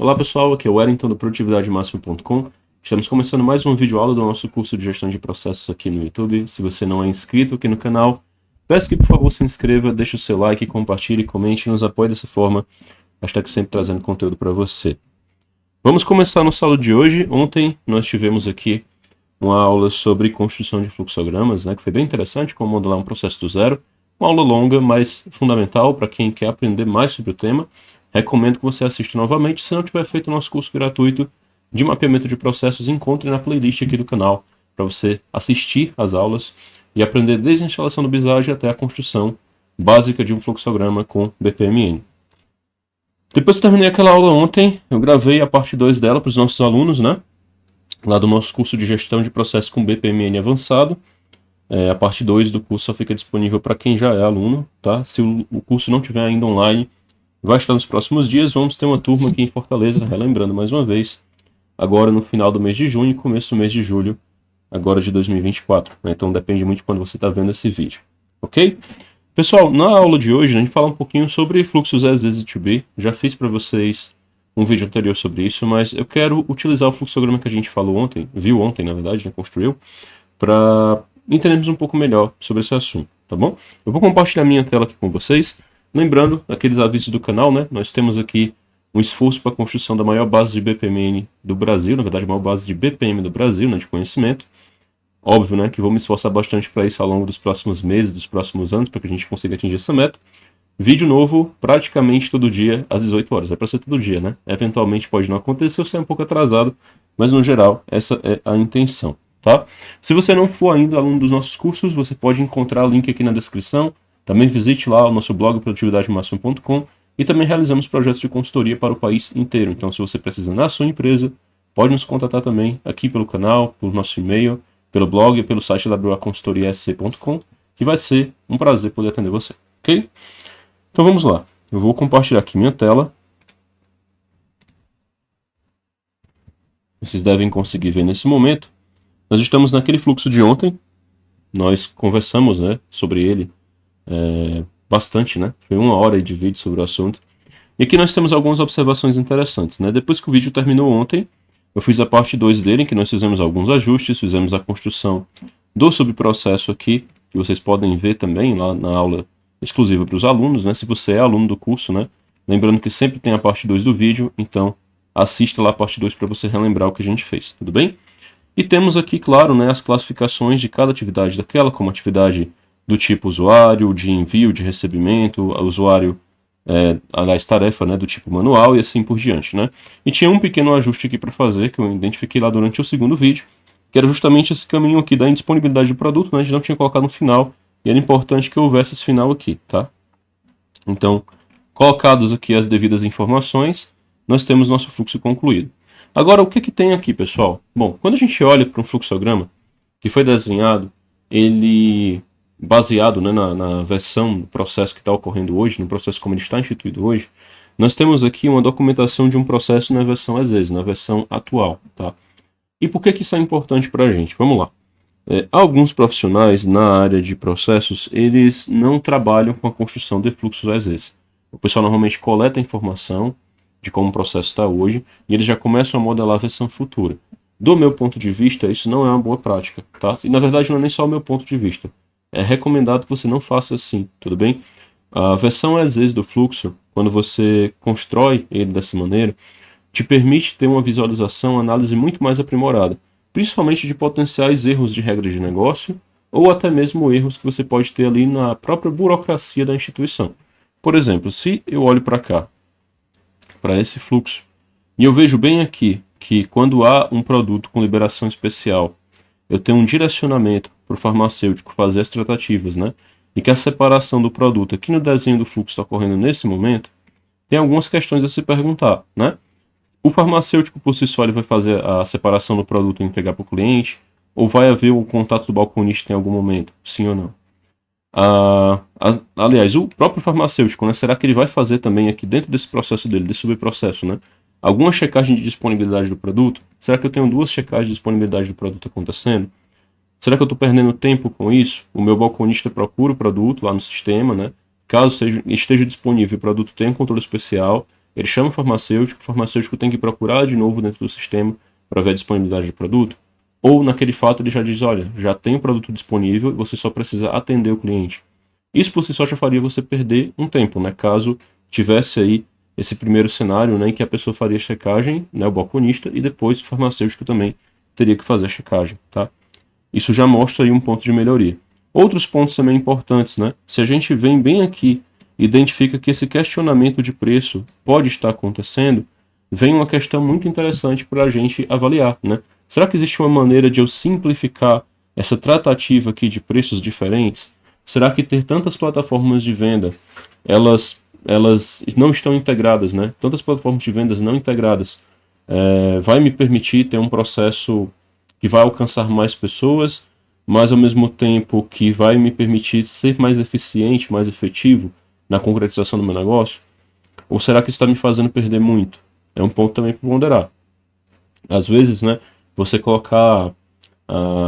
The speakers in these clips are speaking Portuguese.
Olá pessoal, aqui é o Wellington do produtividademáxima.com. Estamos começando mais uma videoaula do nosso curso de gestão de processos aqui no YouTube. Se você não é inscrito aqui no canal, peço que por favor se inscreva, deixe o seu like, compartilhe, comente e nos apoie dessa forma. Hashtag sempre trazendo conteúdo para você. Vamos começar nossa aula de hoje. Ontem nós tivemos aqui uma aula sobre construção de fluxogramas, que foi bem interessante, como modelar um processo do zero. Uma aula longa, mas fundamental para quem quer aprender mais sobre o tema. Recomendo que você assista novamente. Se não tiver feito o nosso curso gratuito de mapeamento de processos, encontre na playlist aqui do canal para você assistir às aulas e aprender desde a instalação do Visage até a construção básica de um fluxograma com BPMN. Depois que terminei aquela aula ontem, eu gravei a parte 2 dela para os nossos alunos, lá do nosso curso de gestão de processos com BPMN avançado. A parte 2 do curso só fica disponível para quem já é aluno, tá? Se o curso não estiver ainda online, vai estar nos próximos dias. Vamos ter uma turma aqui em Fortaleza, relembrando mais uma vez, agora no final do mês de junho e começo do mês de julho, agora de 2024. Então depende muito de quando você está vendo esse vídeo, ok? Pessoal, na aula de hoje a gente fala um pouquinho sobre fluxos as easy to be. Já fiz para vocês um vídeo anterior sobre isso, mas eu quero utilizar o fluxograma que a gente falou ontem, viu ontem na verdade, construiu, para entendermos um pouco melhor sobre esse assunto, tá bom? Eu vou compartilhar minha tela aqui com vocês. Lembrando, aqueles avisos do canal, nós temos aqui um esforço para a construção da maior base de BPMN do Brasil, na verdade, a maior base de BPM do Brasil, de conhecimento. Óbvio, que vou me esforçar bastante para isso ao longo dos próximos meses, dos próximos anos, para que a gente consiga atingir essa meta. Vídeo novo praticamente todo dia, às 18 horas. É para ser todo dia, Eventualmente pode não acontecer, eu saio um pouco atrasado, mas no geral, essa é a intenção, tá? Se você não for ainda aluno dos nossos cursos, você pode encontrar o link aqui na descrição. Também visite lá o nosso blog produtividademáxima.com e também realizamos projetos de consultoria para o país inteiro. Então, se você precisa na sua empresa, pode nos contatar também aqui pelo canal, pelo nosso e-mail, pelo blog e pelo site waconsultoriasc.com, que vai ser um prazer poder atender você, ok? Então vamos lá. Eu vou compartilhar aqui minha tela. Vocês devem conseguir ver nesse momento. Nós estamos naquele fluxo de ontem. Nós conversamos, sobre ele bastante, Foi 1 hora de vídeo sobre o assunto. E aqui nós temos algumas observações interessantes, Depois que o vídeo terminou ontem, eu fiz a parte 2 dele, em que nós fizemos alguns ajustes, fizemos a construção do subprocesso aqui, que vocês podem ver também lá na aula exclusiva para os alunos, Se você é aluno do curso, Lembrando que sempre tem a parte 2 do vídeo, então assista lá a parte 2 para você relembrar o que a gente fez, tudo bem? E temos aqui, claro, as classificações de cada atividade daquela, como atividade do tipo usuário, de envio, de recebimento, usuário, aliás, tarefa do tipo manual e assim por diante, E tinha um pequeno ajuste aqui para fazer, que eu identifiquei lá durante o segundo vídeo, que era justamente esse caminho aqui da indisponibilidade do produto, A gente não tinha colocado no final, e era importante que houvesse esse final aqui, tá? Então, colocados aqui as devidas informações, nós temos nosso fluxo concluído. Agora, o que tem aqui, pessoal? Bom, quando a gente olha para um fluxograma que foi desenhado, ele baseado na versão do processo que está ocorrendo hoje, no processo como ele está instituído hoje, nós temos aqui uma documentação de um processo na versão as vezes, na versão atual, tá? E por que isso é importante para a gente? Vamos lá. Alguns profissionais na área de processos, eles não trabalham com a construção de fluxos as vezes. O pessoal normalmente coleta a informação de como o processo está hoje e eles já começam a modelar a versão futura. Do meu ponto de vista, isso não é uma boa prática, tá? E na verdade não é nem só o meu ponto de vista. É recomendado que você não faça assim, tudo bem? A versão as vezes do fluxo, quando você constrói ele dessa maneira, te permite ter uma visualização, análise muito mais aprimorada, principalmente de potenciais erros de regra de negócio ou até mesmo erros que você pode ter ali na própria burocracia da instituição. Por exemplo, se eu olho para cá, para esse fluxo, e eu vejo bem aqui que quando há um produto com liberação especial, eu tenho um direcionamento para o farmacêutico fazer as tratativas, E que a separação do produto aqui no desenho do fluxo está ocorrendo nesse momento, tem algumas questões a se perguntar, O farmacêutico por si só ele vai fazer a separação do produto e entregar para o cliente, ou vai haver o contato do balconista em algum momento, sim ou não? Aliás, o próprio farmacêutico, será que ele vai fazer também aqui dentro desse processo dele, desse subprocesso, alguma checagem de disponibilidade do produto? Será que eu tenho 2 checagens de disponibilidade do produto acontecendo? Será que eu estou perdendo tempo com isso? O meu balconista procura o produto lá no sistema, Caso esteja disponível o produto tenha um controle especial, Ele chama o farmacêutico tem que procurar de novo dentro do sistema para ver a disponibilidade de produto. Ou naquele fato ele já diz, olha, já tem o produto disponível, você só precisa atender o cliente. Isso por si só já faria você perder um tempo, né? Caso tivesse aí esse primeiro cenário, né, em que a pessoa faria a checagem, né, o balconista, e depois o farmacêutico também teria que fazer a checagem, tá? Isso já mostra aí um ponto de melhoria. Outros pontos também importantes, né? Se a gente vem bem aqui e identifica que esse questionamento de preço pode estar acontecendo, vem uma questão muito interessante para a gente avaliar, né? Será que existe uma maneira de eu simplificar essa tratativa aqui de preços diferentes? Será que ter tantas plataformas de venda, elas não estão integradas, né? Tantas plataformas de vendas não integradas, vai me permitir ter um processo que vai alcançar mais pessoas, mas ao mesmo tempo que vai me permitir ser mais eficiente, mais efetivo na concretização do meu negócio? Ou será que está me fazendo perder muito? É um ponto também para ponderar. Às vezes, né, você colocar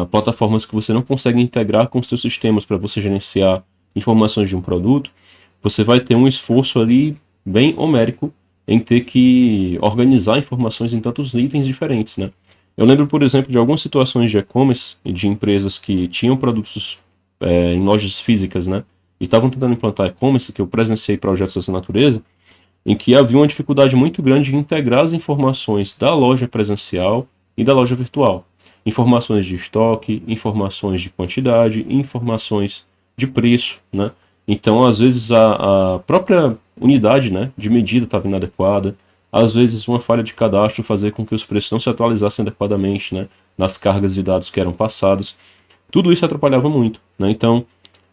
plataformas que você não consegue integrar com os seus sistemas para você gerenciar informações de um produto, você vai ter um esforço ali bem homérico em ter que organizar informações em tantos itens diferentes, né? Eu lembro, por exemplo, de algumas situações de e-commerce e de empresas que tinham produtos em lojas físicas, né? E estavam tentando implantar e-commerce, que eu presenciei projetos dessa natureza, em que havia uma dificuldade muito grande de integrar as informações da loja presencial e da loja virtual. Informações de estoque, informações de quantidade, informações de preço, né? Então, às vezes, a própria unidade, né, de medida estava inadequada, às vezes uma falha de cadastro fazia com que os preços não se atualizassem adequadamente, né, nas cargas de dados que eram passadas. Tudo isso atrapalhava muito, né? Então,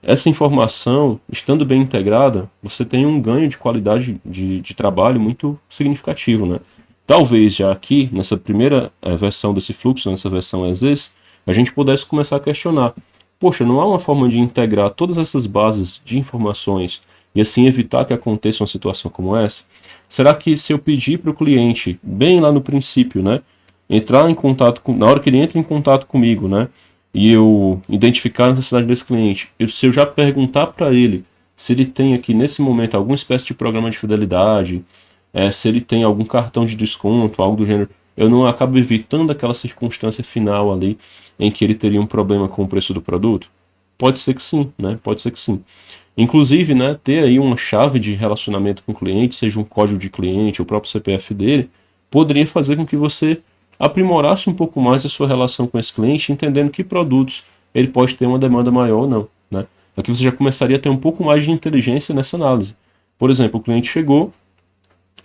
essa informação, estando bem integrada, você tem um ganho de qualidade de trabalho muito significativo, né? Talvez já aqui, nessa primeira versão desse fluxo, nessa versão as is, a gente pudesse começar a questionar. Poxa, não há uma forma de integrar todas essas bases de informações e assim evitar que aconteça uma situação como essa? Será que se eu pedir para o cliente, bem lá no princípio, né, entrar em contato na hora que ele entra em contato comigo, né, e eu identificar a necessidade desse cliente, se eu já perguntar para ele se ele tem aqui nesse momento alguma espécie de programa de fidelidade, se ele tem algum cartão de desconto, algo do gênero, eu não acabo evitando aquela circunstância final ali em que ele teria um problema com o preço do produto? Pode ser que sim, né? Pode ser que sim. Inclusive, né, ter aí uma chave de relacionamento com o cliente, seja um código de cliente, o próprio CPF dele, poderia fazer com que você aprimorasse um pouco mais a sua relação com esse cliente, entendendo que produtos ele pode ter uma demanda maior ou não, né? Aqui você já começaria a ter um pouco mais de inteligência nessa análise. Por exemplo, o cliente chegou,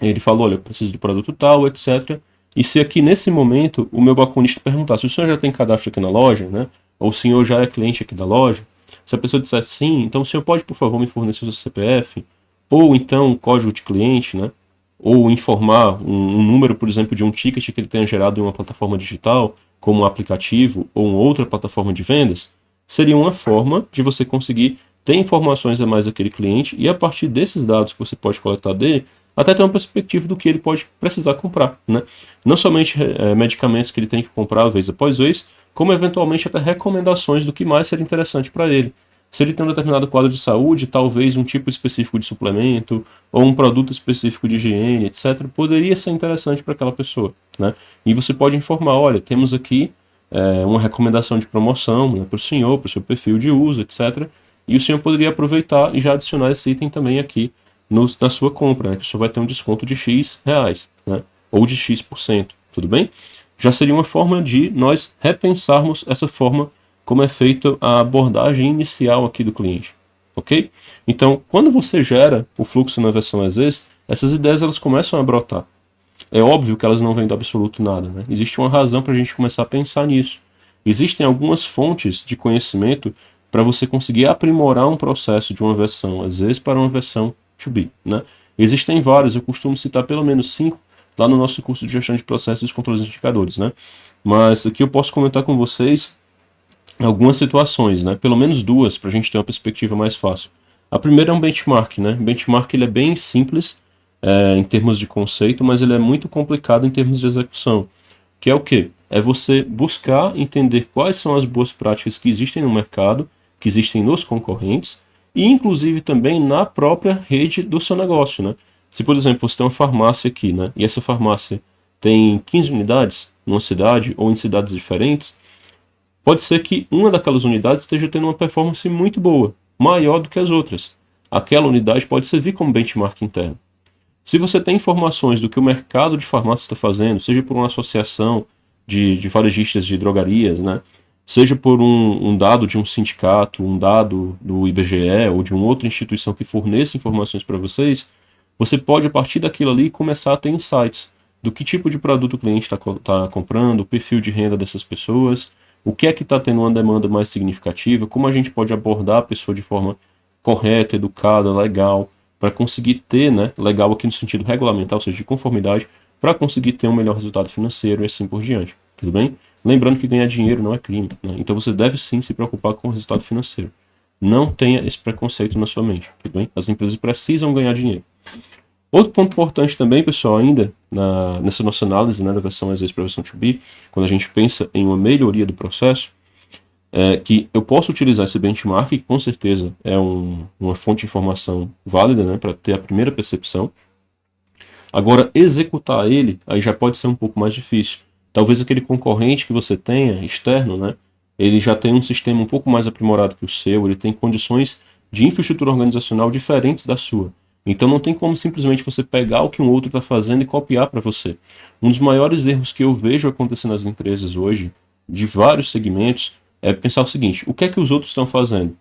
ele falou, olha, eu preciso do produto tal, etc. E se aqui nesse momento o meu balconista perguntar se o senhor já tem cadastro aqui na loja, né? Ou o senhor já é cliente aqui da loja, se a pessoa disser sim, então o senhor pode, por favor, me fornecer o seu CPF, ou então um código de cliente, né? Ou informar um número, por exemplo, de um ticket que ele tenha gerado em uma plataforma digital, como um aplicativo ou uma outra plataforma de vendas, seria uma forma de você conseguir ter informações a mais daquele cliente e a partir desses dados que você pode coletar dele, até ter uma perspectiva do que ele pode precisar comprar, né? Não somente medicamentos que ele tem que comprar vez após vez, como eventualmente até recomendações do que mais seria interessante para ele. Se ele tem um determinado quadro de saúde, talvez um tipo específico de suplemento ou um produto específico de higiene, etc., poderia ser interessante para aquela pessoa, né? E você pode informar, olha, temos aqui uma recomendação de promoção, né, para o senhor, para o seu perfil de uso, etc. E o senhor poderia aproveitar e já adicionar esse item também aqui na sua compra, né, que o senhor vai ter um desconto de X reais, né, ou de X%, tudo bem? Já seria uma forma de nós repensarmos essa forma como é feita a abordagem inicial aqui do cliente, ok? Então, quando você gera o fluxo na versão as is, essas ideias elas começam a brotar. É óbvio que elas não vêm do absoluto nada, né? Existe uma razão para a gente começar a pensar nisso. Existem algumas fontes de conhecimento para você conseguir aprimorar um processo de uma versão as is para uma versão to be, né? Existem várias, eu costumo citar pelo menos 5 lá no nosso curso de gestão de processos e controles de indicadores, né? Mas aqui eu posso comentar com vocês algumas situações, né? Pelo menos duas, para a gente ter uma perspectiva mais fácil. A primeira é um benchmark, né? O benchmark ele é bem simples em termos de conceito, mas ele é muito complicado em termos de execução. Que é o quê? É você buscar entender quais são as boas práticas que existem no mercado, que existem nos concorrentes, e inclusive também na própria rede do seu negócio, né? Se, por exemplo, você tem uma farmácia aqui, né? E essa farmácia tem 15 unidades numa cidade ou em cidades diferentes, pode ser que uma daquelas unidades esteja tendo uma performance muito boa, maior do que as outras. Aquela unidade pode servir como benchmark interno. Se você tem informações do que o mercado de farmácia está fazendo, seja por uma associação de varejistas de drogarias, né? Seja por um dado de um sindicato, um dado do IBGE ou de uma outra instituição que forneça informações para vocês, você pode, a partir daquilo ali, começar a ter insights do que tipo de produto o cliente está comprando, o perfil de renda dessas pessoas, o que é que está tendo uma demanda mais significativa, como a gente pode abordar a pessoa de forma correta, educada, legal, para conseguir ter, né, legal aqui no sentido regulamentar, ou seja, de conformidade, para conseguir ter um melhor resultado financeiro e assim por diante, tudo bem? Lembrando que ganhar dinheiro não é crime, né? Então você deve sim se preocupar com o resultado financeiro. Não tenha esse preconceito na sua mente, tudo bem? As empresas precisam ganhar dinheiro. Outro ponto importante também, pessoal, ainda nessa nossa análise, né, da versão as vezes para a versão 2B, quando a gente pensa em uma melhoria do processo, é que eu posso utilizar esse benchmark, que com certeza é uma fonte de informação válida, né, para ter a primeira percepção. Agora, executar ele, aí já pode ser um pouco mais difícil. Talvez aquele concorrente que você tenha, externo, né, ele já tem um sistema um pouco mais aprimorado que o seu, ele tem condições de infraestrutura organizacional diferentes da sua. Então não tem como simplesmente você pegar o que um outro está fazendo e copiar para você. Um dos maiores erros que eu vejo acontecendo nas empresas hoje, de vários segmentos, é pensar o seguinte: o que é que os outros estão fazendo?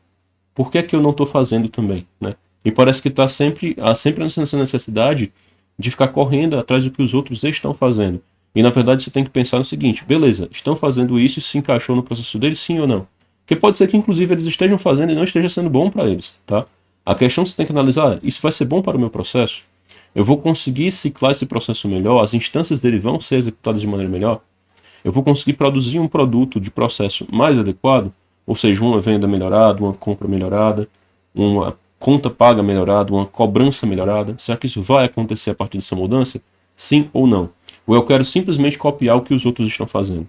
Por que é que eu não estou fazendo também, né? E parece que há sempre essa necessidade de ficar correndo atrás do que os outros estão fazendo. E na verdade você tem que pensar no seguinte: beleza, estão fazendo isso e se encaixou no processo deles, sim ou não? Porque pode ser que inclusive eles estejam fazendo e não esteja sendo bom para eles, tá? A questão que você tem que analisar: isso vai ser bom para o meu processo? Eu vou conseguir ciclar esse processo melhor? As instâncias dele vão ser executadas de maneira melhor? Eu vou conseguir produzir um produto de processo mais adequado? Ou seja, uma venda melhorada, uma compra melhorada, uma conta paga melhorada, uma cobrança melhorada? Será que isso vai acontecer a partir dessa mudança? Sim ou não? Ou eu quero simplesmente copiar o que os outros estão fazendo?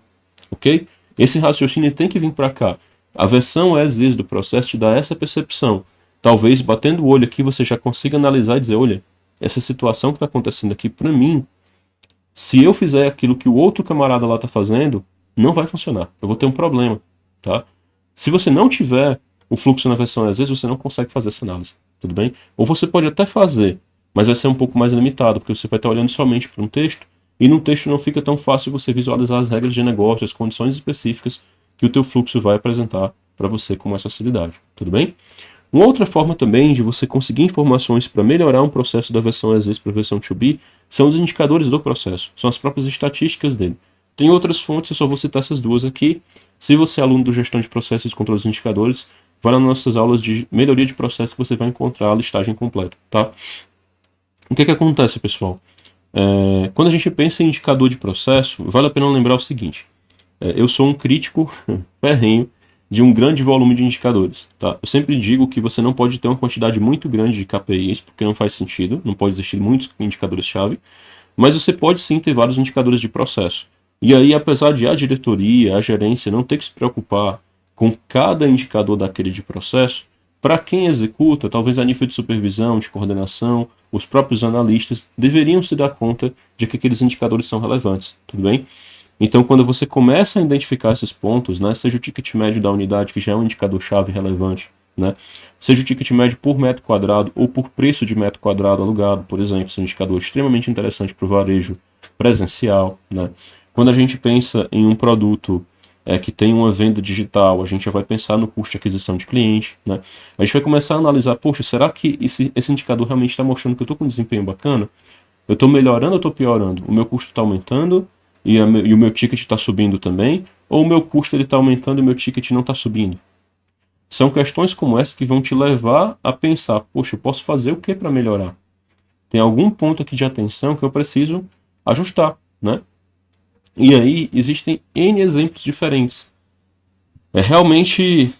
Ok? Esse raciocínio tem que vir para cá. A versão as is do processo te dá essa percepção. Talvez, batendo o olho aqui, você já consiga analisar e dizer: olha, essa situação que está acontecendo aqui, para mim, se eu fizer aquilo que o outro camarada lá está fazendo, não vai funcionar. Eu vou ter um problema, tá? Se você não tiver o fluxo na versão as is, você não consegue fazer essa análise, tudo bem? Ou você pode até fazer, mas vai ser um pouco mais limitado, porque você vai estar olhando somente para um texto, e no texto não fica tão fácil você visualizar as regras de negócio, as condições específicas que o teu fluxo vai apresentar para você com mais facilidade, tudo bem? Uma outra forma também de você conseguir informações para melhorar um processo da versão as is para a versão 2B são os indicadores do processo, são as próprias estatísticas dele. Tem outras fontes, eu só vou citar essas duas aqui. Se você é aluno do Gestão de Processos e Controle dos Indicadores, vai nas nossas aulas de melhoria de processo que você vai encontrar a listagem completa, tá? O que acontece, pessoal? Quando a gente pensa em indicador de processo, vale a pena lembrar o seguinte: eu sou um crítico ferrenho de um grande volume de indicadores, tá? Eu sempre digo que você não pode ter uma quantidade muito grande de KPIs, porque não faz sentido, não pode existir muitos indicadores-chave, mas você pode sim ter vários indicadores de processo. E aí, apesar de a diretoria, a gerência não ter que se preocupar com cada indicador daquele de processo, para quem executa, talvez a nível de supervisão, de coordenação, os próprios analistas deveriam se dar conta de que aqueles indicadores são relevantes, tudo bem? Então, quando você começa a identificar esses pontos, né, seja o ticket médio da unidade, que já é um indicador-chave relevante, né, seja o ticket médio por metro quadrado ou por preço de metro quadrado alugado, por exemplo, esse é um indicador extremamente interessante para o varejo presencial, né. Quando a gente pensa em um produto que tem uma venda digital, a gente já vai pensar no custo de aquisição de cliente, né. A gente vai começar a analisar: poxa, será que esse indicador realmente está mostrando que eu estou com um desempenho bacana? Eu estou melhorando ou estou piorando? O meu custo está aumentando e o meu ticket está subindo também? Ou o meu custo está aumentando e o meu ticket não está subindo? São questões como essa que vão te levar a pensar: poxa, eu posso fazer o que para melhorar? Tem algum ponto aqui de atenção que eu preciso ajustar, né? E aí existem N exemplos diferentes. É realmente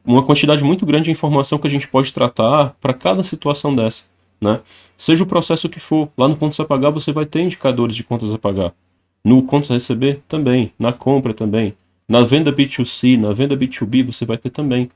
uma quantidade muito grande de informação que a gente pode tratar para cada situação dessa, né? Seja o processo que for, lá no contas a pagar você vai ter indicadores de contas a pagar. No contas a receber também, na compra também, na venda B2C, na venda B2B você vai ter também.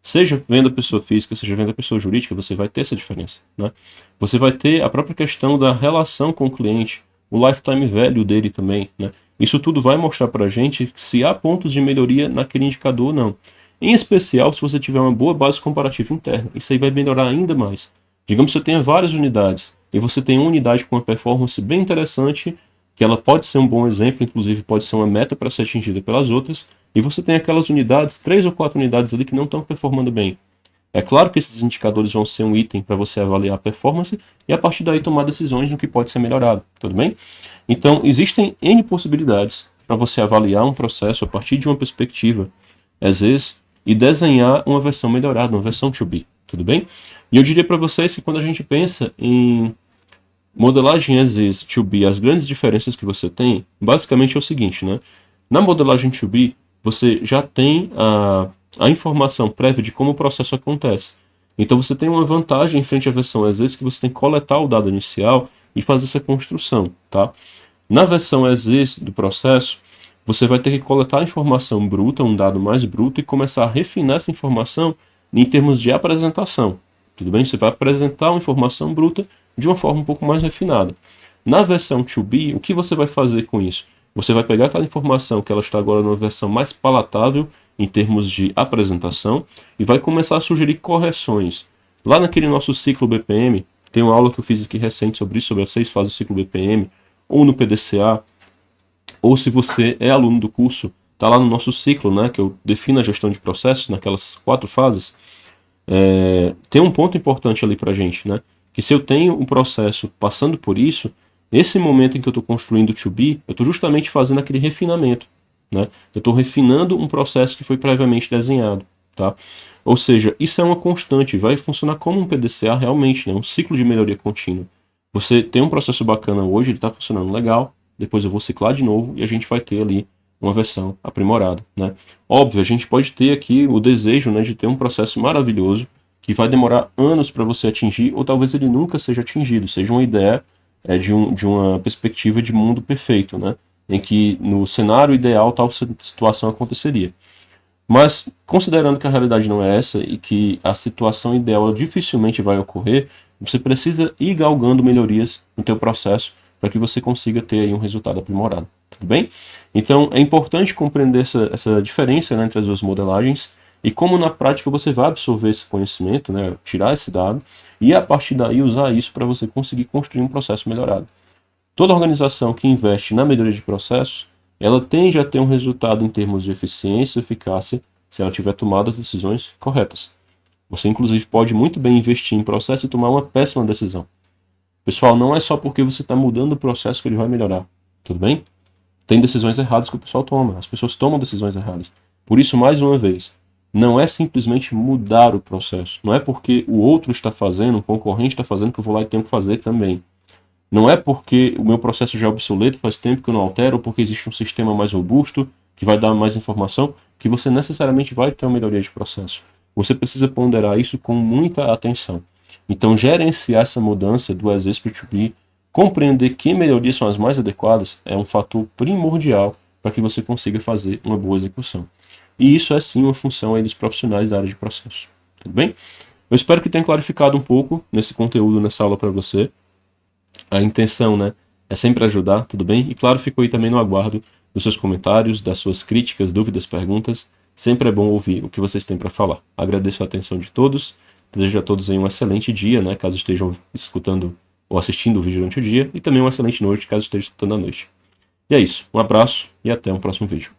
Seja venda pessoa física, seja venda pessoa jurídica, você vai ter essa diferença, né? Você vai ter a própria questão da relação com o cliente, o lifetime value dele também, né? Isso tudo vai mostrar para a gente se há pontos de melhoria naquele indicador ou não. Em especial, se você tiver uma boa base comparativa interna. Isso aí vai melhorar ainda mais. Digamos que você tenha várias unidades e você tem uma unidade com uma performance bem interessante, que ela pode ser um bom exemplo, inclusive pode ser uma meta para ser atingida pelas outras, e você tem aquelas unidades, 3 ou 4 unidades ali que não estão performando bem. É claro que esses indicadores vão ser um item para você avaliar a performance e a partir daí tomar decisões no que pode ser melhorado, tudo bem? Então, existem N possibilidades para você avaliar um processo a partir de uma perspectiva, às vezes, e desenhar uma versão melhorada, uma versão to be, tudo bem? E eu diria para vocês que quando a gente pensa em modelagem as is to be, as grandes diferenças que você tem, basicamente é o seguinte, né? Na modelagem to be, você já tem a informação prévia de como o processo acontece. Então você tem uma vantagem em frente à versão as is, que você tem que coletar o dado inicial e fazer essa construção, tá? Na versão as is do processo, você vai ter que coletar a informação bruta, um dado mais bruto, e começar a refinar essa informação em termos de apresentação. Tudo bem? Você vai apresentar uma informação bruta de uma forma um pouco mais refinada. Na versão to be, o que você vai fazer com isso? Você vai pegar aquela informação que ela está agora numa versão mais palatável em termos de apresentação e vai começar a sugerir correções. Lá naquele nosso ciclo BPM, tem uma aula que eu fiz aqui recente sobre isso, sobre as 6 fases do ciclo BPM, ou no PDCA, ou se você é aluno do curso, está lá no nosso ciclo, né, que eu defino a gestão de processos naquelas 4 fases. Tem um ponto importante ali para a gente, né? Que se eu tenho um processo passando por isso, esse momento em que eu estou construindo o to be, eu estou justamente fazendo aquele refinamento, né? Eu estou refinando um processo que foi previamente desenhado, tá? Ou seja, isso é uma constante, vai funcionar como um PDCA realmente, né? Um ciclo de melhoria contínua. Você tem um processo bacana hoje, ele está funcionando legal, depois eu vou ciclar de novo e a gente vai ter ali uma versão aprimorada, né? Óbvio, a gente pode ter aqui o desejo, né, de ter um processo maravilhoso que vai demorar anos para você atingir, ou talvez ele nunca seja atingido, seja uma ideia de uma perspectiva de mundo perfeito, né, em que no cenário ideal tal situação aconteceria. Mas, considerando que a realidade não é essa e que a situação ideal dificilmente vai ocorrer, você precisa ir galgando melhorias no teu processo para que você consiga ter aí um resultado aprimorado. Tudo bem? Então, é importante compreender essa diferença, né, entre as duas modelagens e como na prática você vai absorver esse conhecimento, né, tirar esse dado e a partir daí usar isso para você conseguir construir um processo melhorado. Toda organização que investe na melhoria de processos, ela tende a ter um resultado em termos de eficiência e eficácia se ela tiver tomado as decisões corretas. Você, inclusive, pode muito bem investir em processo e tomar uma péssima decisão. Pessoal, não é só porque você está mudando o processo que ele vai melhorar. Tudo bem? Tem decisões erradas que o pessoal toma. As pessoas tomam decisões erradas. Por isso, mais uma vez, não é simplesmente mudar o processo. Não é porque o outro está fazendo, o concorrente está fazendo, que eu vou lá e tenho que fazer também. Não é porque o meu processo já é obsoleto, faz tempo que eu não altero, ou porque existe um sistema mais robusto, que vai dar mais informação, que você necessariamente vai ter uma melhoria de processo. Você precisa ponderar isso com muita atenção. Então, gerenciar essa mudança do as is para o to be, compreender que melhorias são as mais adequadas, é um fator primordial para que você consiga fazer uma boa execução. E isso é sim uma função aí dos profissionais da área de processo. Tudo bem? Eu espero que tenha clarificado um pouco nesse conteúdo, nessa aula para você. A intenção, né, é sempre ajudar, tudo bem? E claro, fico aí também no aguardo dos seus comentários, das suas críticas, dúvidas, perguntas. Sempre é bom ouvir o que vocês têm para falar. Agradeço a atenção de todos. Desejo a todos aí um excelente dia, né, caso estejam escutando ou assistindo o vídeo durante o dia, e também uma excelente noite, caso estejam escutando à noite. E é isso. Um abraço e até um próximo vídeo.